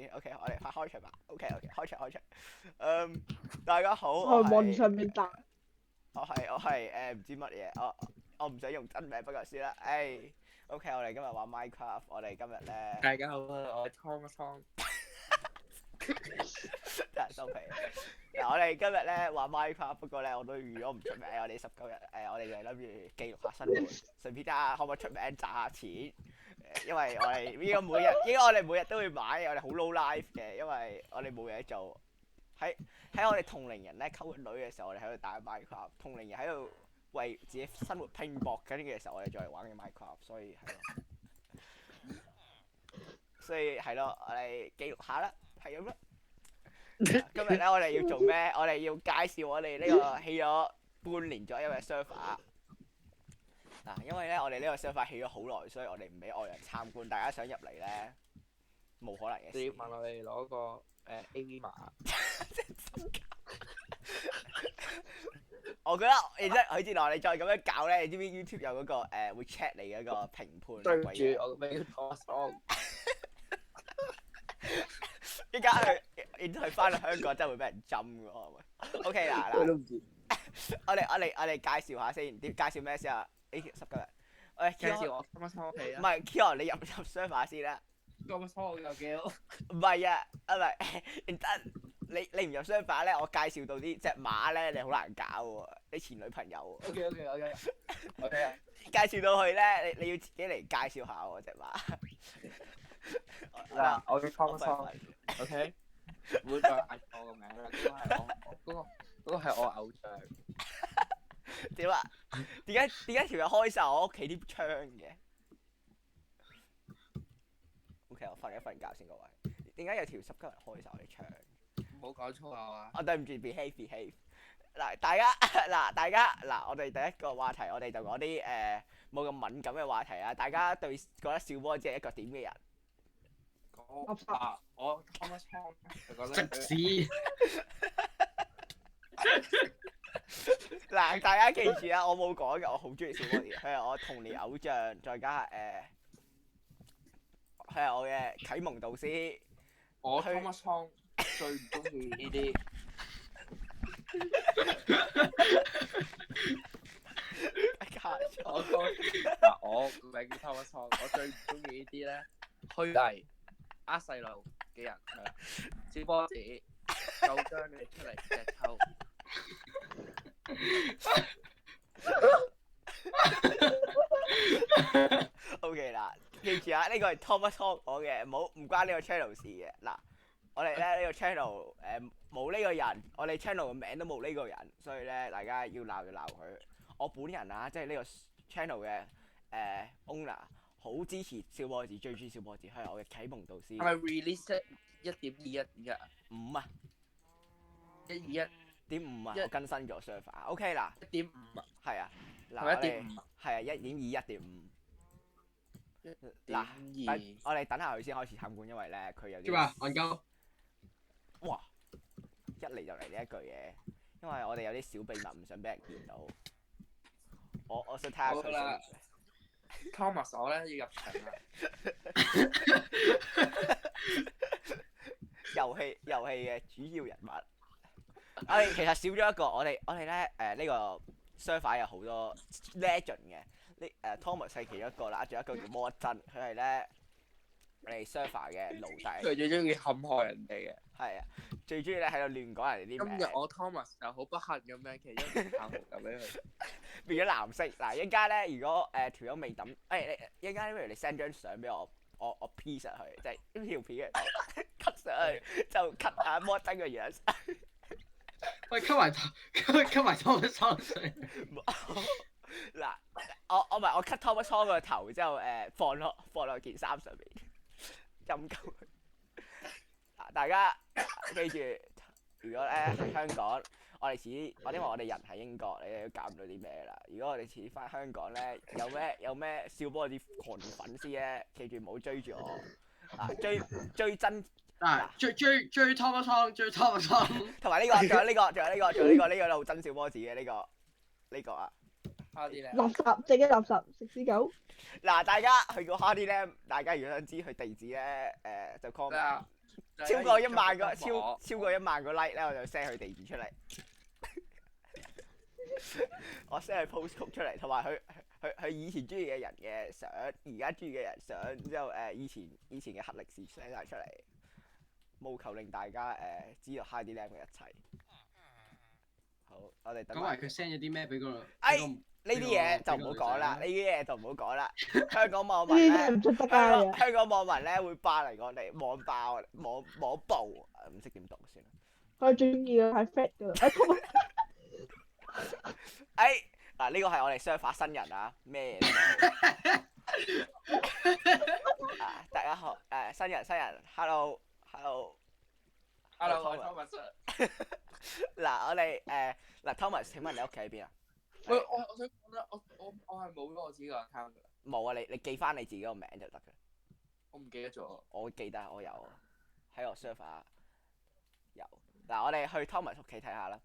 先？OK，我哋開場吧。OK，開場。大家好，我喺網上面打，我係唔知乜嘢，我唔想用真名，不過算啦。OK，我哋今日玩 Minecraft，我哋今日咧，大家好啊，我係湯湯。真係收皮。嗱，我哋今日咧玩 Minecraft，不過咧我都預咗唔出名，我哋19日我哋就諗住記錄下生活，順便睇下可唔可以出名賺下錢。因為我哋應該我哋每日都會買，我哋好 low life 嘅，因為我哋冇嘢做。喺我哋同齡人咧溝緊女嘅時候，我哋喺度打 Minecraft，同齡人喺度為自己生活拼搏緊嘅時候，我哋再嚟玩嘅 Minecraft，所以係咯，我哋記錄下啦，係咁啦。今日咧我哋要做咩？我哋要介紹我哋呢個起咗半年左右嘅 server。嗱，因為咧我哋呢個 server 起咗好耐，所以我哋唔俾外人參觀。大家想入嚟咧，冇可能嘅事。你要問我哋攞個AV 碼？我覺得，然之後許志樂，你再咁樣搞咧，你知唔知 YouTube 有嗰個會 check 你嗰個評判對乜鬼嘢？住我個名我講，依家佢，然之後佢翻到香港真係會俾人針㗎喎，係咪？OK 嗱，都唔知。我哋介紹下先，點介紹咩先啊？19日，喂，介紹我湯湯屋企唔啦。係 Kion，你入 server 先啦。湯湯有幾好？唔係啊，唔係，你唔入 server 咧，我介紹到啲隻馬咧，你好難搞喎，你前女朋友喎。OK 啊。介紹到佢咧，你要自己嚟介紹下喎隻馬。嗱，我叫湯湯。OK。唔會再嗌我個名啦，嗰個係我偶像。點啊？點解條友開晒我屋企啲窗嘅？OK，我瞓一瞓覺先，各位。點解有條19人開晒我啲窗？唔好講粗口啊！我對唔住 behave。嗱，大家嗱，我哋第一個話題，我哋就講啲冇咁敏感嘅話題啊！大家覺得小波子係一個點嘅人？我湯湯就覺得食屎！嗱，大家記住啊，我冇講嘅，我好中意小波子，佢係我童年偶像，再加佢係我嘅啟蒙導師。我湯湯最唔中意呢啲。我個名叫湯湯，我最唔中意呢啲咧虛偽呃細路嘅人係啦。小波子夠將你出嚟隻抽。OK 啦，記住啊，呢個係 Thomas Talk 講嘅，唔關呢個 channel 事嘅。嗱，我哋咧呢個 channel 冇呢個人，我哋 channel 嘅名都冇呢個人，所以咧大家要鬧就鬧佢。我本人啊，即係呢個 channel 嘅owner，好支持小波子，最中意小波子，佢係我嘅啟蒙導師。係咪 release 1.215啊？121.5啊，我更新咗 server。OK 嗱，啊？係啊，嗱係咪1.5啊？係啊，1.21.5。嗱， 1.2我哋等下佢先開始參觀，因為咧佢有做咩啊？啲戇鳩！哇，一嚟就嚟呢一句嘢，因為我哋有啲小秘密唔想俾人見到。我想睇下佢好啦先。 Thomas 我咧要入場啦。遊戲嘅主要人物，我哋其實少咗一個，我哋咧呢個 server 有好多 legend 嘅，Thomas 係其中一個啦，仲有一個叫魔真，佢係咧我哋 server 嘅奴隸。佢最中意陷害人哋嘅。係啊，最中意咧喺度亂講人哋啲名。今日我 Thomas 就好不幸咁樣，其中一條頭咁俾佢。變咗藍色。嗱，一陣間咧，如果條友未抌，你一陣間不如你 send 張相俾我，我 P 上去，即係呢條片嘅 cut 上去，就 cut 下摩登嘅樣。喂，cut埋Thomas 上水。嗱，我唔係我 cut Thomas Hall 個頭之後放落件衫上面，陰鳩佢。大家記住，如果咧喺香港，我哋遲啲，因為我哋人喺英國，你哋都搞唔到啲咩啦。如果我哋遲啲翻香港咧，有咩笑波啲狂粉絲咧，記住唔好追住我啊！追真嗱，追 Thomas Song，追 Thomas Song。同埋呢個，仲有呢個都好真笑波子嘅呢個啊！差啲咧。垃圾，正嘅垃圾，食屎狗。嗱，大家去過 Hardy Lamb，大家如果想知佢地址咧，就 comment。超過1萬個超過1萬個 like 咧，我就 send 佢地址出嚟。我 send 佢 postcode 出嚟，同埋佢以前中意嘅人嘅相，而家中意嘅人相，之後以前嘅黑歷史 send 晒出嚟，務求令大家知道 High D Lam 嘅一切。好，我哋等。講埋佢 send 咗啲咩俾個？呢啲嘢就唔好講啦，呢啲嘢就唔好講啦。香港網呢民咧，啲唔出得街嘅。香港網民咧會霸嚟我哋網爆網暴，唔識點讀算啦。佢最中意嘅係 Fred 㗎。嗱呢個係我哋商法新人啊，咩嘢？大家好，新人 ，hello，我係 Thomas。嗱我哋嗱 Thomas，請問你屋企喺邊啊？喂，我想講咧，我係冇咗我自己個 account 㗎。冇啊，你記翻你自己個名就得㗎。我唔記得咗。我記得我有喺我 server 有。嗱我哋去 Thomas 屋企睇下啦。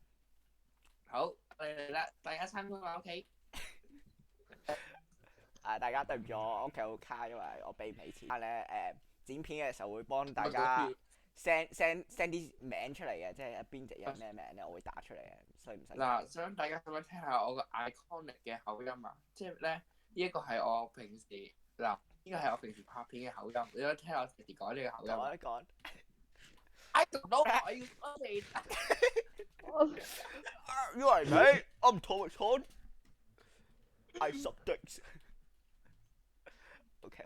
好，我哋嚟啦，大家參觀我屋企。大家對唔住我屋企好卡，因為我俾唔起錢。但係咧剪片嘅時候會幫大家 send 啲名出嚟嘅，即係邊隻人咩名咧，我會打出嚟嘅，所以唔使。嗱，想大家咁樣聽下我個 iconic 嘅口音啊，即係咧呢一個係我平時呢個係我平時拍片嘅口音，你可以聽下我平時講呢個口音。講一講。I don't know what you mean. You are me. I'm Thomas Hon. I suck dicks. OK。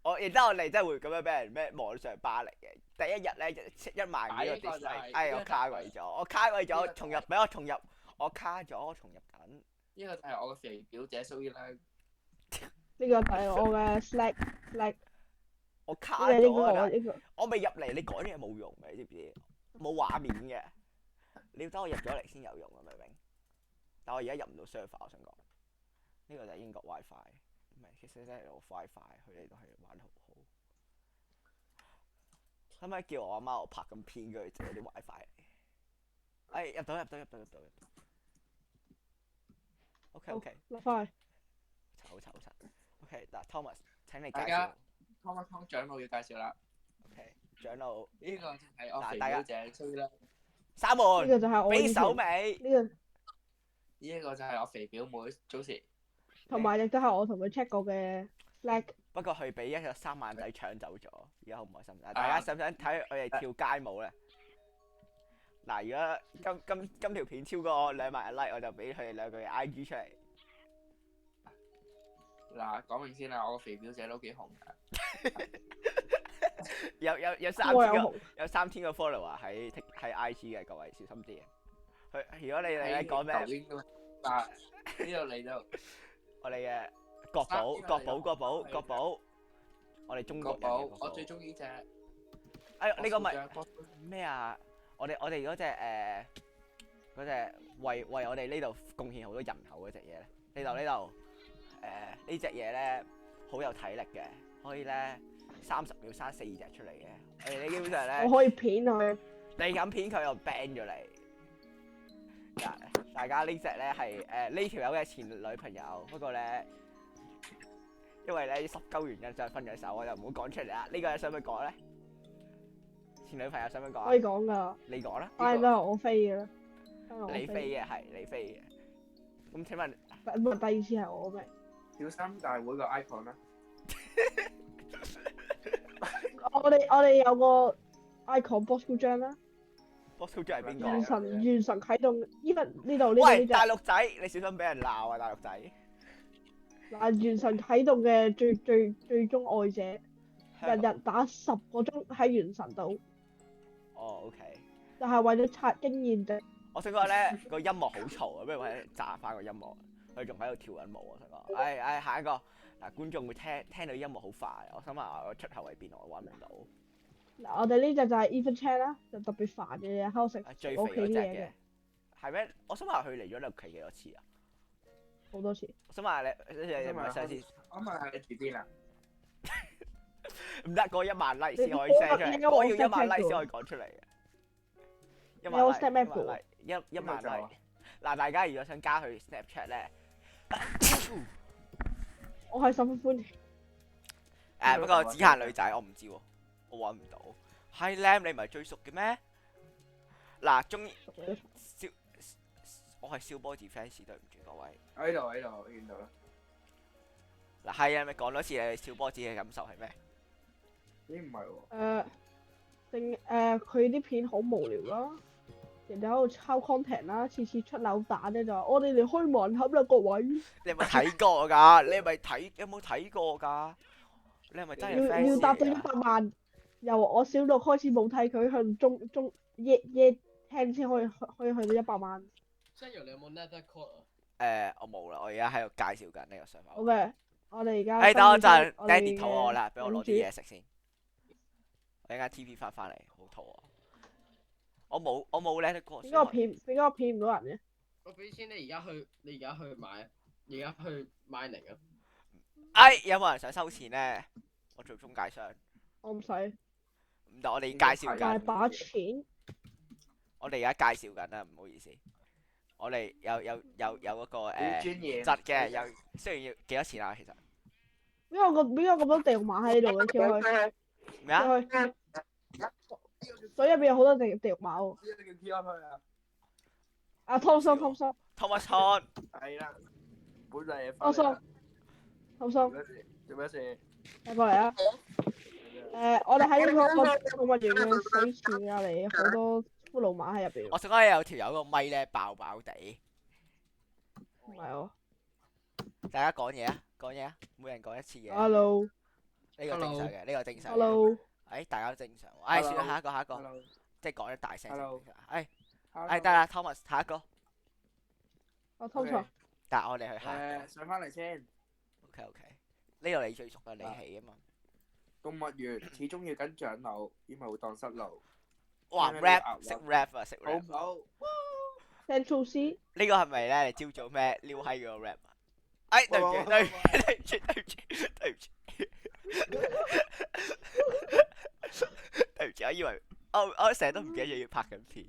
我然之後我哋真係會咁樣俾人咩網上霸凌嘅。第一日咧1萬幾個 dislike，我卡鬼咗，重入俾我重入，我卡咗，我重入緊。呢個就係我嘅肥表姐蘇依啦。呢個就係我嘅 Slack。我卡咗我未入嚟，你講嘢冇用嘅，你知唔知？冇畫面嘅，你要等我入咗嚟先有用啊，明唔明？但我而家入唔到 server， 我想講，呢個就係英國 WiFi， 唔係，其實真係我 WiFi， 佢哋都係玩得好好。可唔可以叫我阿媽我拍咁片佢借啲 WiFi 嚟？入到。OK。落翻去。醜。OK， 嗱 Thomas， 請你介紹。大家 Thomas 長老要介紹啦。OK， 長老。呢個就係我肥表姐蘇依啦。三門。呢個就係我俾手尾。呢個就係我肥表妹早時。同埋亦都係我同佢 check 過嘅 Slack。不過佢俾一個3萬仔搶走咗，而家好唔開心。大家想唔想睇我哋跳街舞咧？嗱，如果今條片超過2萬like，我就俾佢哋兩個嘅 IG 出嚟。嗱，講明先啦，我個肥表姐都幾紅㗎。有3千個 follower 喺 IG 嘅，各位小心啲。如果你哋講咩？呢度嚟到我哋嘅國寶，我哋中國人嘅國寶。我最中意隻。呢個咪咩啊？我哋嗰隻為我哋呢度貢獻好多人口嗰隻嘢咧。呢度呢隻嘢咧好有體力嘅，可以咧30秒生4隻出嚟嘅。我哋呢基本上咧，我可以片佢。你咁片佢又 ban 咗你。大家呢隻咧係呢條友嘅前女朋友，不過咧因為咧濕鳩原因就分咗手，我就唔好講出嚟啦。呢個有想唔想講咧？前女朋友想唔想講？可以講㗎。你講啦。都係我飛嘅啦。你飛嘅係你飛嘅。咁請問？第二次係我咩？小三大會個 icon 啦。我哋有個 icon Bosco 張啦。Bosco 張係邊個？元神啟動，依個呢度。喂，大陸仔，你小心俾人鬧啊！大陸仔。嗱，元神啟動嘅最終愛者，日日打10個鐘喺元神度。哦 ，OK。就係為咗刷經驗啫。我想講咧，個音樂好嘈啊，不如我哋炸翻個音樂。佢仲喺度跳緊舞，我想講。下一個嗱，觀眾會聽到音樂好快，我想問我出口喺邊，我揾唔到。嗱，我哋呢隻就係 Even Chan 啦，就特別煩嘅嘢，喺度食最肥嗰隻嘅。係咩？我想問佢嚟咗你屋企幾多次啊？好多次。我想問下你唔係上次？我問下你住邊啊？唔得，嗰1萬 like 先可以 send 出嚟，我要1萬 like 先可以講出嚟嘅。1萬 like。嗱，大家如果想加佢 Snapchat 咧，我係十分歡迎。不過只限女仔，我唔知喎，我揾唔到。係 Lam 你唔係最熟嘅咩？嗱，中意笑，我係笑波子 fans，對唔住各位。喺度喺度，我見到啦。嗱係啊，咪講多次你笑波子嘅感受係咩？咦唔係喎，佢啲片好無聊啦，人哋喺度抄 content 啦，次次出扭蛋咧就話我哋嚟開盲盒啦各位，你有冇睇過㗎？你係咪睇有冇睇過㗎？你係咪真係要 fans 達到嚟㗎？ 100萬，由我小六開始冇睇佢，向中耶聽先可以去到100萬。Samuel 你有冇 Nether Core 啊？我冇啦，我而家喺度介紹緊呢個上好網。嘅，我哋而家誒，等我陣我哋，Daddy 肚餓啦，俾我攞啲嘅嘢食先。我陣間 TV 翻嚟，好肚餓。我冇 Let It Go。點解我騙唔到人嘅？我俾錢你而家去買，而家去 mining 啊！有冇人想收錢咧？我做中介商。我唔使，唔得，我哋介紹大緊。把錢。我哋而家介紹緊啦，唔好意思。我哋有嗰個好專業。質嘅，有雖然要幾多錢啊？其實邊個咁多地獄馬喺度嘅？跳去咩啊？跳去，水入邊有好多地獄馬喎。呢個叫 T 去啊！啊，湯生， Thomas Chan，係啦，本嚟嘢湯生，做咩事？做咩事？你過嚟啊！我哋喺呢個動物園嘅死前隔離好多骷髏馬喺入邊。我想講有條友個咪咧爆爆地。唔係喎。大家講嘢啊，講嘢啊，每人講一次嘢。Hello。呢個正常嘅，呢個正常嘅。 Hello。大家都正常喎。算啦，下一個，即係講得大聲。Hello。得啦，Thomas，下一個。我通常。但係我哋去下。上翻嚟先。OK，呢度你最熟嘅，你起啊嘛。動物園始終要跟長老，因為會蕩失路。哇 rap 識 rap 啊，識好 rap 唔。好？ Central C。呢個係咪咧？你朝早咩撩閪嗰個 rap 啊？對唔住，對唔住，我以為我成日都唔記得咗要拍緊片，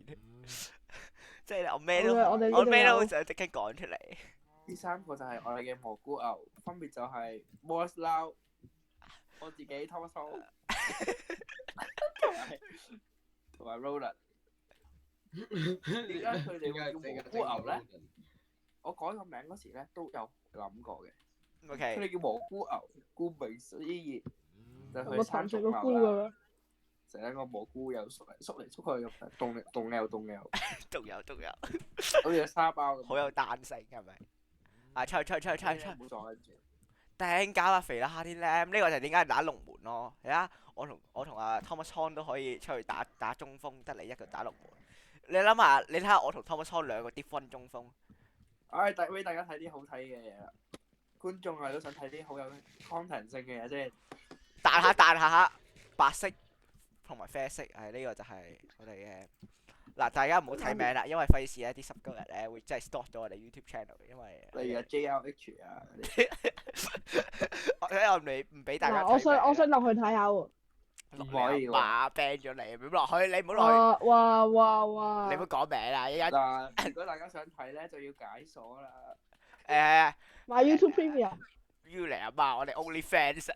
即係我咩都想即刻講出嚟。呢3個就係我哋嘅蘑菇牛，分別就係 Morris Lau， 我自己 Thomas Hall， 同埋 Roland。點解佢哋會叫蘑菇牛咧？我改個名嗰時咧都有諗過嘅。佢 OK，哋叫蘑菇牛，顧名思義就我係生彈成個菇啦，咁樣。成一個蘑菇又縮嚟縮去咁樣，動又，仲有，好似沙包咁。好有彈性係咪？出，唔好阻住。頂搞啦肥啦蝦啲 Lam，呢個就係點解打龍門咯。係啊，我同阿 Thomas Chan 都可以出去打中鋒，得你一個打龍門。你諗下，你睇下我同 Thomas Chan 兩個 D1 中鋒。俾大家睇啲好睇嘅嘢啦，觀眾都想睇啲好有 content 性嘅嘢啫。彈下，白色同埋啡色，呢個就係我哋嘅。嗱，大家唔好睇名啦，因為費事咧啲19日咧會真係 stop 咗我哋 YouTube channel，因為例如 JLH 啊嗰啲，我唔俾大家睇名。我想落去睇下喎。唔可以喎。馬 ban 咗你，唔好落去，你唔好落去，哇！你唔好講名啦，依家嗱，如果大家想睇咧，就要解鎖啦。誒買 YouTube Premium， 要嚟啊嘛，我哋 OnlyFans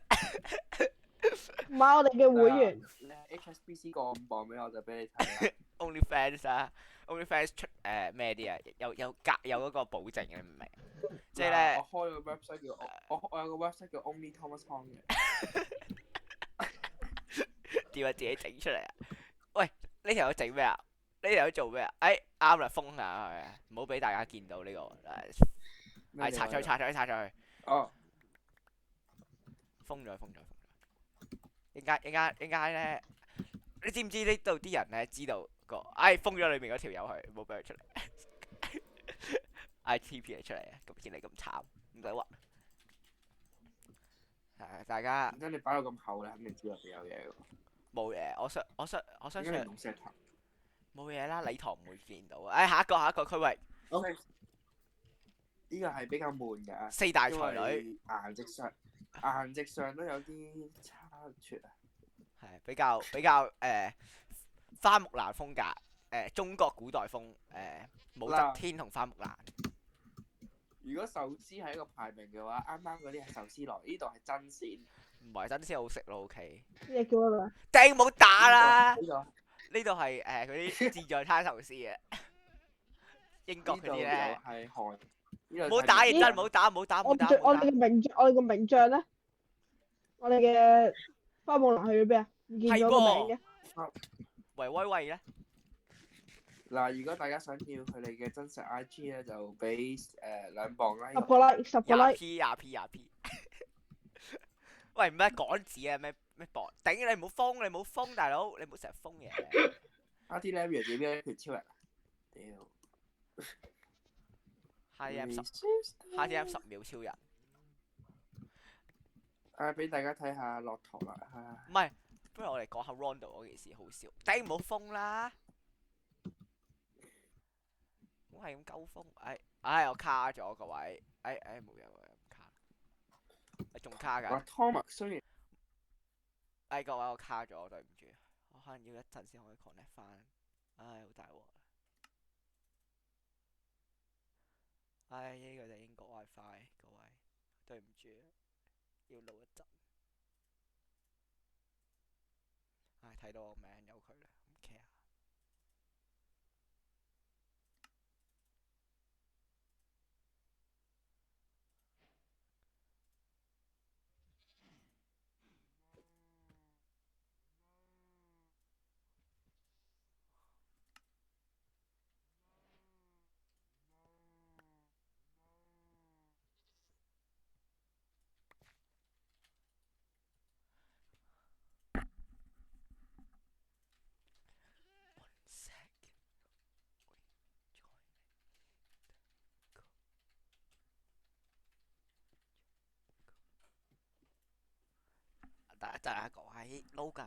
買我哋嘅會員。你 HSBC 過5磅俾我就俾你睇啦。OnlyFans 啊，OnlyFans 出咩啲啊？有嗰個保證嘅，你唔明？即係咧，我開個 website 叫我有個 website 叫 Only Thomas Hong 嘅。點解自己整出嚟啊？喂，呢條友整咩啊？呢條友做咩啊？啱啦，封下佢，唔好俾大家見到呢個。拆咗佢。哦。封咗。點解咧？你知唔知呢度啲人咧知道封咗裏面嗰條友佢，唔好俾佢出嚟。TP 你出嚟啊！咁見你咁慘，唔使屈。大家真你擺到咁厚咧，肯定知入邊有嘢喎。冇嘢，我相信用石頭。冇嘢啦，禮堂唔會見到。下一個區域。OK。呢個係比較悶㗎。四大才女。顏值上都有啲差錯啊。係比較花木蘭風格，中國古代風，武則天同花木蘭。如果壽司係一個排名嘅話，啱啱嗰啲係壽司郎，呢度係真線。唔係真先好食咯，OK。咩叫乜啊？頂冇打啦！呢個呢度係嗰啲自助餐壽司嘅，英國嗰啲呢度又咧。係韓，呢唔好打，度睇認真唔好打，唔好打，唔好打，唔好打。我哋嘅名將咧，我哋嘅花木蘭去咗邊啊？唔見咗個名嘅。維威威咧，嗱，如果大家想要佢哋嘅真實 IG 咧，就俾2磅啦。 10個 like。廿 P。喂，唔係港紙啊，咩磅？頂你唔好封，大佬，你唔好成日封嘢。RT Lamb 點樣一拳超人啊？屌！下 T M 10秒超人。俾大家睇下駱駝啦。唔係，不如我哋講下 Rondo 嗰件事好笑。頂唔好封啦！我係咁鳩封，我卡咗各位，冇嘢卡，仲卡㗎。Thomas 雖然各位我卡咗，對唔住，我可能要一陣先可以 connect 翻。好大鑊。呢個就英國 WiFi，各位，對唔住，要錄一陣。睇到我名有佢啦，唔 care。大家各位撈緊。